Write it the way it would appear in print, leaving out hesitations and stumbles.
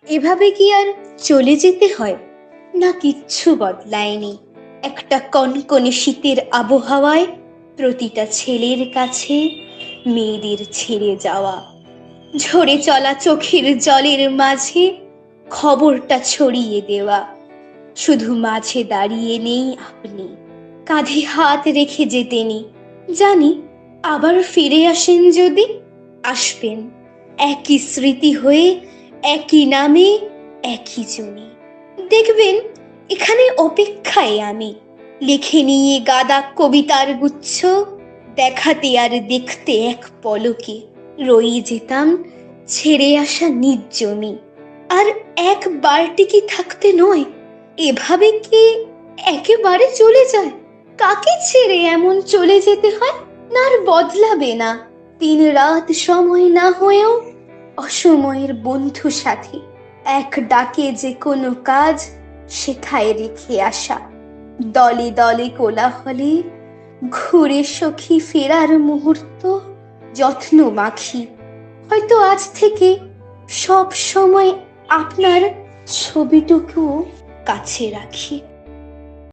এভাবে কি আর চলে যেতে হয়? না, কিচ্ছু বদলায়নি। একটা কনকনে শীতের আবহাওয়ায় প্রতিটা ছেলের কাছে মেয়েদের ছেড়ে যাওয়া, ঝরে চলা চোখের জলের মাঝে খবরটা ছড়িয়ে দেওয়া। শুধু মাঝে দাঁড়িয়ে নেই আপনি, কাঁধে হাত রেখে যেতেনি। জানি আবার ফিরে আসেন যদি, আসবেন একই স্মৃতি হয়ে, একই নামে, একই জনে। দেখবেন এখানে অপেক্ষায় আমি, লিখে নিয়ে গাদা কবিতার গুচ্ছ, দেখাতে আর দেখতে এক পলকে রয়ে যেতাম ছেড়ে আসা নিজ জমি। আর একবারটি কি থাকতে নয়? এভাবে কি একেবারে চলে যায়? কাকে ছেড়ে এমন চলে যেতে হয়? না আর বদলাবে না, দিন রাত সময় না হয়েও অসময়ের বন্ধু সাথী, এক ডাকে যে কোনো কাজ শেখায় রেখে আসা। দলে দলে কোলাহলে ঘুরে সখী ফেরার মুহূর্ত যত্ন মাখি। হয়তো আজ থেকে সব সময় আপনার ছবিটুকু কাছে রাখি।